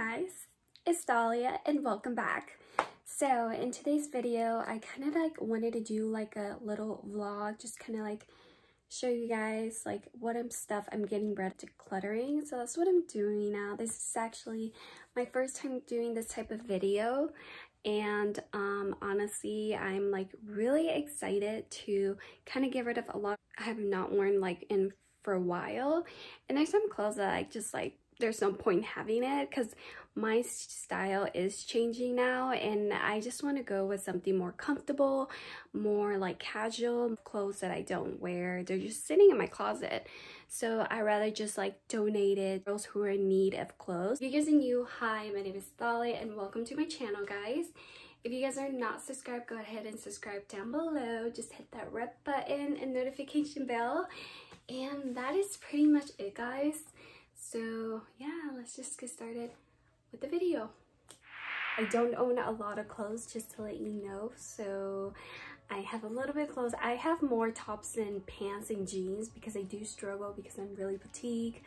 guys, it's Dahlia and welcome back. So in today's video, I kind of like wanted to do like a little vlog, just kind of like show you guys like what stuff I'm getting ready to decluttering. So that's what I'm doing now. This is actually my first time doing this type of video, and honestly I'm like really excited to kind of get rid of a lot I have not worn like in for a while. And there's some clothes that I just like there's no point having it because my style is changing now, and I just want to go with something more comfortable, more like casual clothes that I don't wear. They're just sitting in my closet, so I rather just like donate it to those who are in need of clothes. If you guys are new, hi, my name is Dahlia and welcome to my channel, guys. If you guys are not subscribed, go ahead and subscribe down below. Just hit that red button and notification bell, and that is pretty much it, guys. So yeah, let's just get started with the video. I don't own a lot of clothes, just to let you know. So I have a little bit of clothes. I have more tops and pants and jeans because I do struggle because I'm really petite.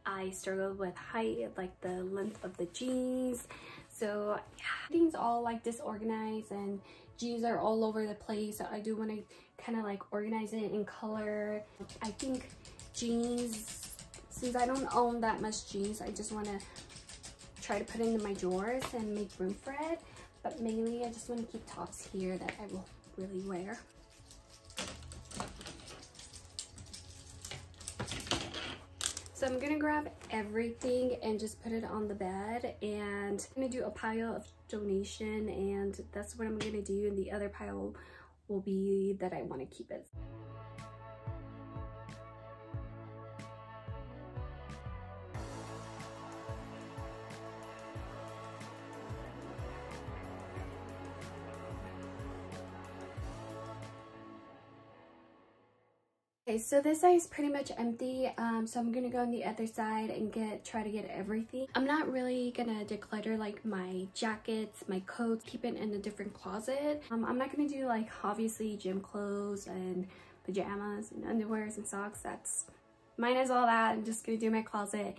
I struggle with height, like the length of the jeans. So yeah, everything's all like disorganized and jeans are all over the place. So I do want to kind of like organize it in color. I think jeans, since I don't own that much jeans, I just want to try to put it into my drawers and make room for it. But mainly I just want to keep tops here that I will really wear. So I'm gonna grab everything and just put it on the bed, and I'm gonna do a pile of donation, and that's what I'm gonna do, and the other pile will be that I want to keep it. Okay, so this side is pretty much empty, so I'm gonna go on the other side and try to get everything. I'm not really gonna declutter like my jackets, my coats, keep it in a different closet. I'm not gonna do like obviously gym clothes and pajamas and underwears and socks. That's mine is all that. I'm just gonna do my closet.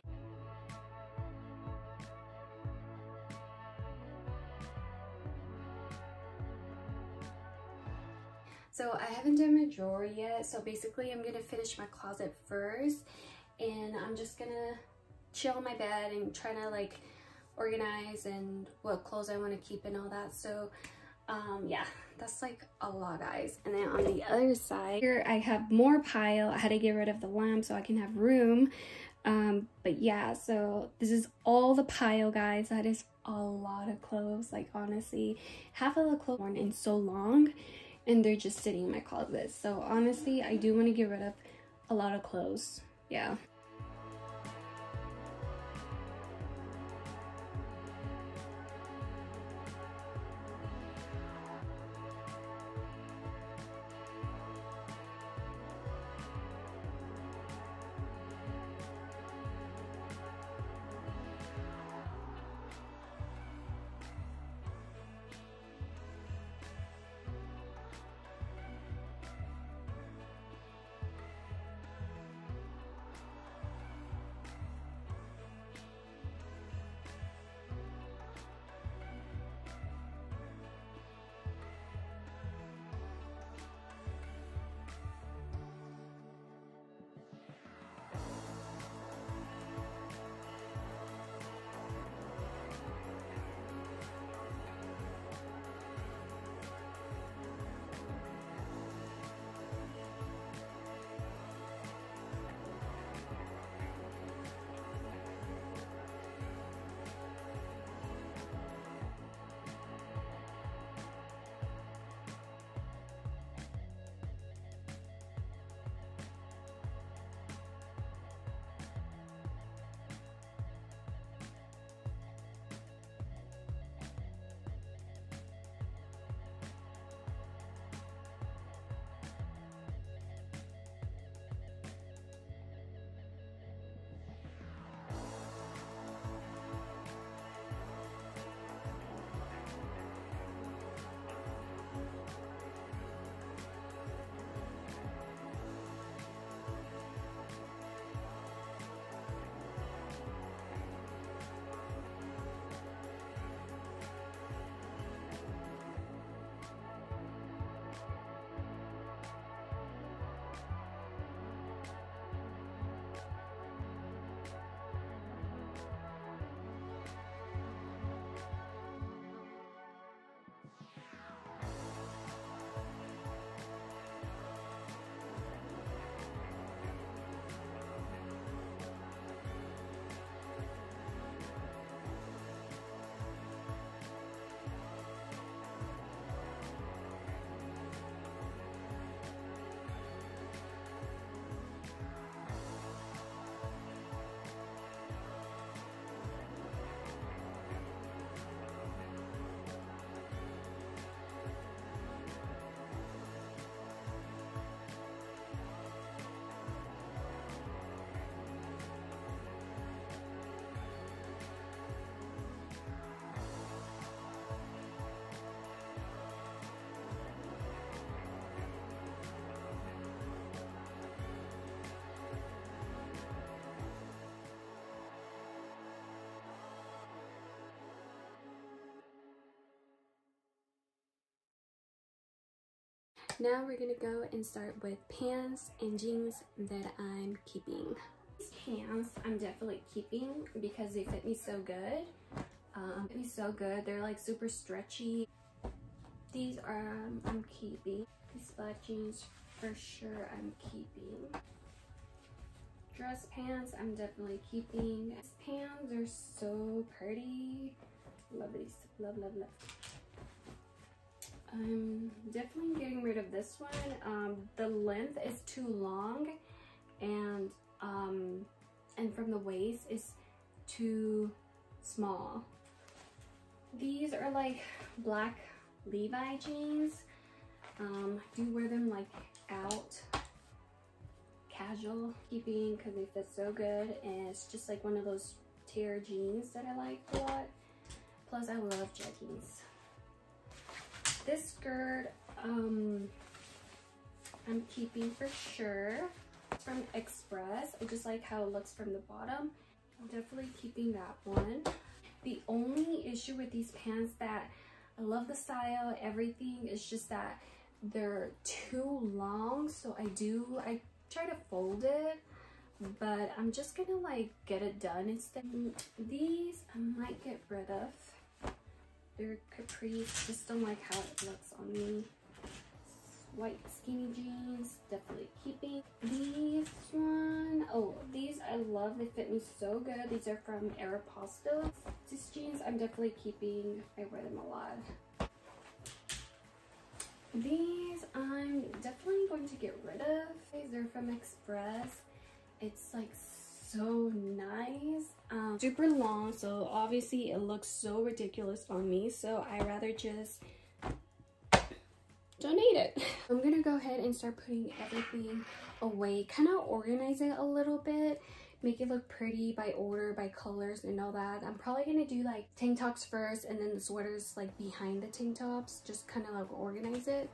So I haven't done my drawer yet, so basically I'm gonna finish my closet first, and I'm just gonna chill on my bed and try to like organize and what clothes I want to keep and all that. So yeah, that's like a lot, guys. And then on the other side here I have more pile. I had to get rid of the lamp so I can have room, but yeah, so this is all the pile, guys. That is a lot of clothes. Like honestly, half of the clothes worn in so long and they're just sitting in my closet. So honestly, I do want to get rid of a lot of clothes. Yeah. Now we're gonna go and start with pants and jeans that I'm keeping. These pants I'm definitely keeping because they fit me so good. They're like super stretchy. These are I'm keeping. These black jeans for sure I'm keeping. Dress pants I'm definitely keeping. These pants are so pretty. Love these. Love, love, love. I'm definitely getting rid of this one. The length is too long, and from the waist is too small. These are like black Levi jeans. I do wear them like out casual, keeping because they fit so good, and it's just like one of those tear jeans that I like a lot. Plus I love jeggings. This skirt I'm keeping for sure. It's from Express. I just like how it looks from the bottom. I'm definitely keeping that one. The only issue with these pants that I love the style, everything, is just that they're too long. So I try to fold it, but I'm just gonna like get it done instead. These I might get rid of. They're capris, just don't like how it looks on me. White skinny jeans, definitely keeping. These I love, they fit me so good. These are from Aeropostale. These jeans I'm definitely keeping. I wear them a lot. These I'm definitely going to get rid of. They're from Express. It's like so nice. Super long, so obviously it looks so ridiculous on me, so I rather just donate it. I'm gonna go ahead and start putting everything away, kind of organize it a little bit, make it look pretty by order, by colors and all that. I'm probably gonna do like tank tops first and then the sweaters like behind the tank tops, just kind of like organize it.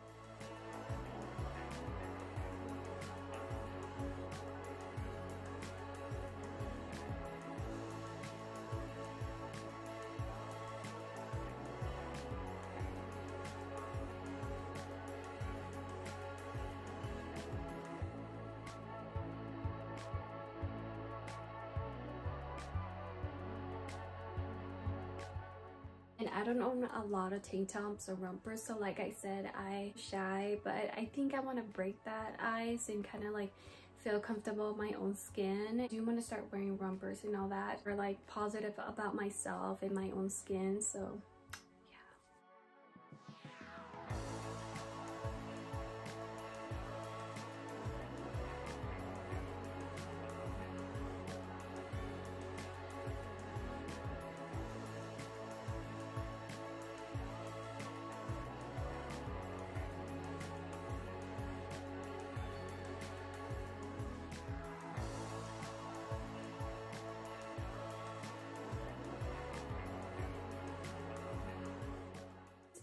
And I don't own a lot of tank tops or rompers, so like I said, I'm shy, but I think I want to break that ice and kind of like feel comfortable in my own skin. I do want to start wearing rompers and all that, or like positive about myself and my own skin, so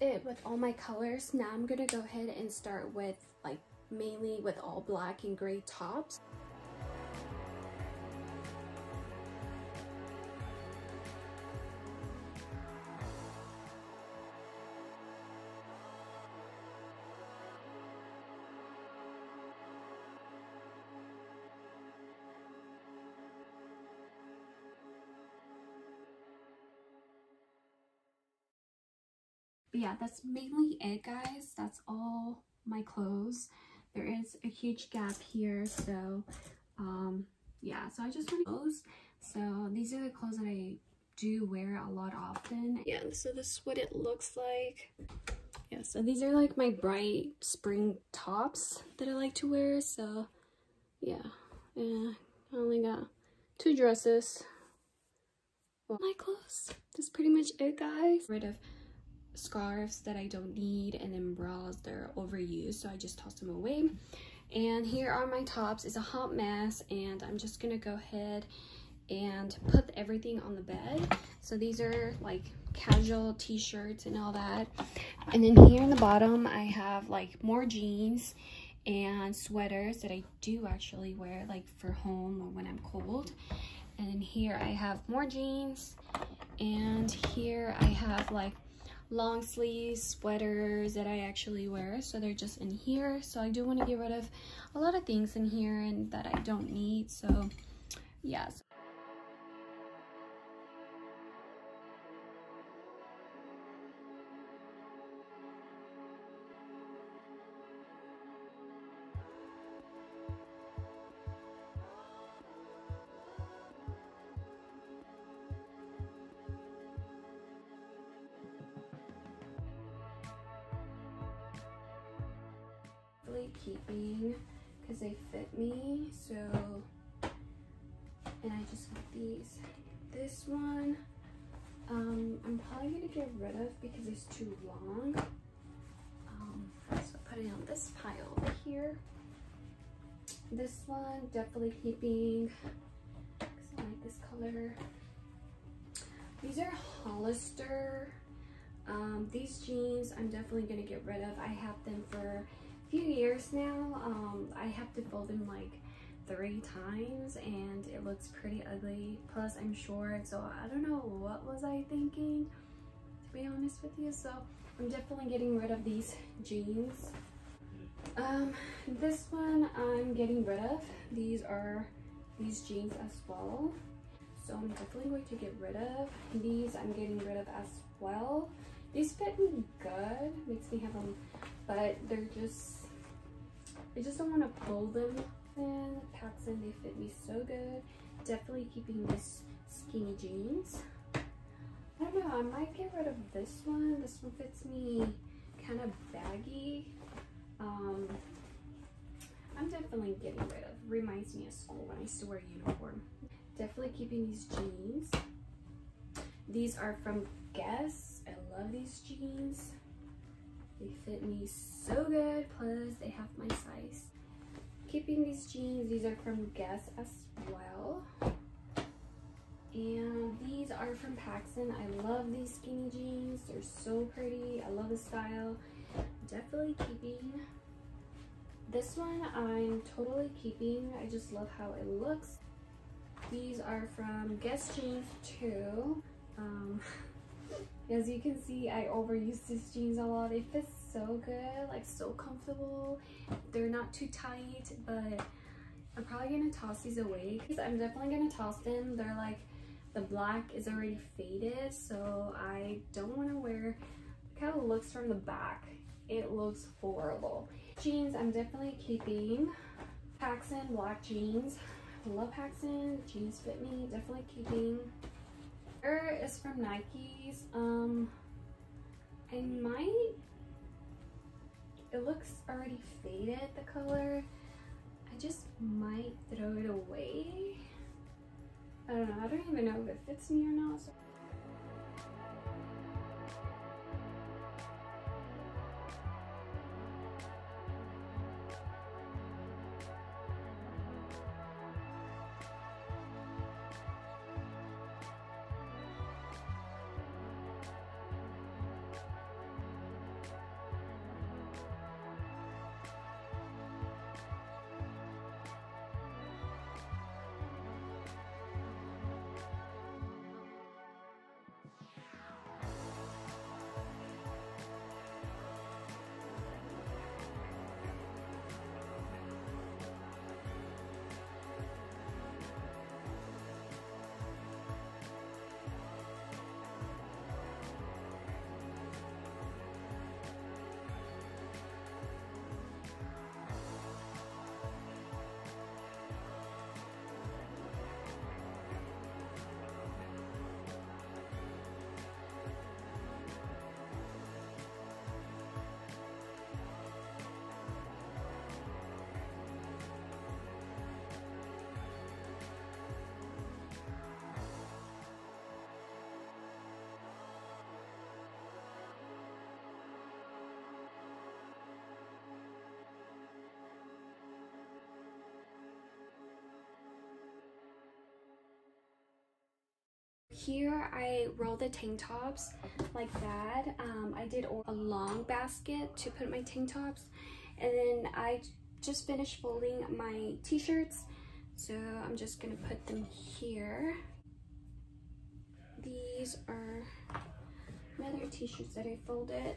it with all my colors. Now I'm gonna go ahead and start with like mainly with all black and gray tops. But yeah, that's mainly it, guys. That's all my clothes. There is a huge gap here, so yeah, so I just want clothes. So these are the clothes that I do wear a lot often. Yeah, so this is what it looks like. Yeah, so these are like my bright spring tops that I like to wear. So yeah, I only got 2 dresses. Well, my clothes. That's pretty much it, guys. Rid of scarves that I don't need, and then bras that are overused, so I just toss them away. And here are my tops. It's a hot mess, and I'm just gonna go ahead and put everything on the bed. So these are like casual t-shirts and all that, and then here in the bottom I have like more jeans and sweaters that I do actually wear like for home or when I'm cold. And then here I have more jeans, and here I have like long sleeve sweaters that I actually wear, so they're just in here. So I do want to get rid of a lot of things in here and that I don't need. So yes. Keeping because they fit me, so, and I just got these. This one I'm probably gonna get rid of because it's too long, so put it on this pile over here. This one definitely keeping because I like this color. These are Hollister. These jeans I'm definitely gonna get rid of. I have them for few years now. I have to fold them like 3 times and it looks pretty ugly, plus I'm short, so I don't know what was I thinking, to be honest with you. So I'm definitely getting rid of these jeans. This one I'm getting rid of. These are these jeans as well, so I'm definitely going to get rid of these. I'm getting rid of as well. These fit me good, makes me have them, but they're just, I just don't want to pull them in. Packs in, they fit me so good. Definitely keeping this skinny jeans. I don't know, I might get rid of this one. This one fits me kind of baggy. I'm definitely getting rid of. Reminds me of school when I used to wear a uniform. Definitely keeping these jeans. These are from Guess. I love these jeans. They fit me so good, plus they have my size. Keeping these jeans. These are from Guess as well. And these are from Paxton. I love these skinny jeans. They're so pretty. I love the style. Definitely keeping. This one I'm totally keeping. I just love how it looks. These are from Guess jeans too. As you can see, I overuse these jeans a lot. They fit so good, like so comfortable. They're not too tight, but I'm probably gonna toss these away. I'm definitely gonna toss them. They're like, the black is already faded, so I don't want to wear. Look how it looks from the back. It looks horrible. Jeans I'm definitely keeping. Paxton black jeans. I love Paxton. Jeans fit me. Definitely keeping. Here is from Nikes. I might. It looks already faded, the color. I just might throw it away. I don't know. I don't even know if it fits me or not. So here I roll the tank tops like that. I did a long basket to put my tank tops, and then I just finished folding my t-shirts, so I'm just gonna put them here. These are other t-shirts that I folded.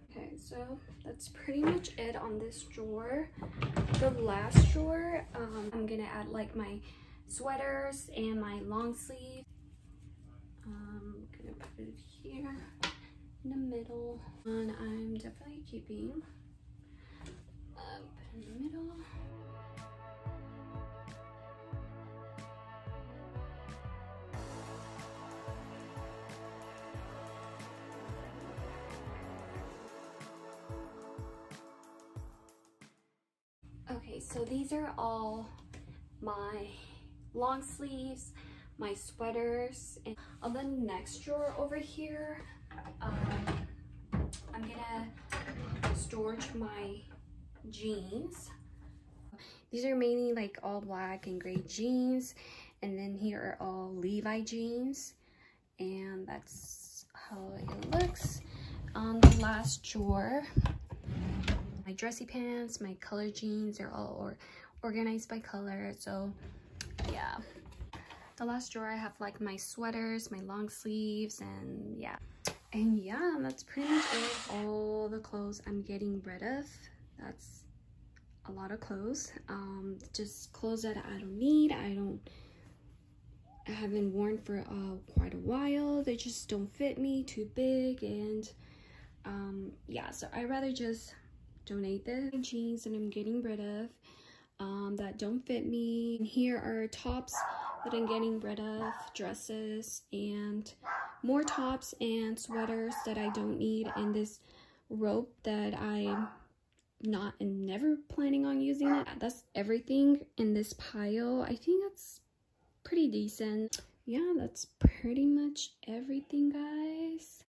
Okay, so that's pretty much it on this drawer. The last drawer, I'm gonna add like my sweaters and my long sleeve. I'm gonna put it here in the middle, and I'm definitely keeping put in the middle. Okay, so these are all my long sleeves, my sweaters, and on the next drawer over here, I'm gonna store my jeans. These are mainly like all black and gray jeans, and then here are all Levi jeans, and that's how it looks. On the last drawer, my dressy pants, my color jeans are all organized by color. So yeah, the last drawer I have like my sweaters, my long sleeves, and yeah, that's pretty much it. All the clothes I'm getting rid of. That's a lot of clothes. Just clothes that I don't need, I haven't worn for quite a while. They just don't fit me, too big, and yeah, so I rather just donate the jeans that I'm getting rid of that don't fit me. And here are tops that I'm getting rid of, dresses, and more tops and sweaters that I don't need, and this rope that I'm never planning on using it. That's everything in this pile. I think that's pretty decent. Yeah, that's pretty much everything, guys.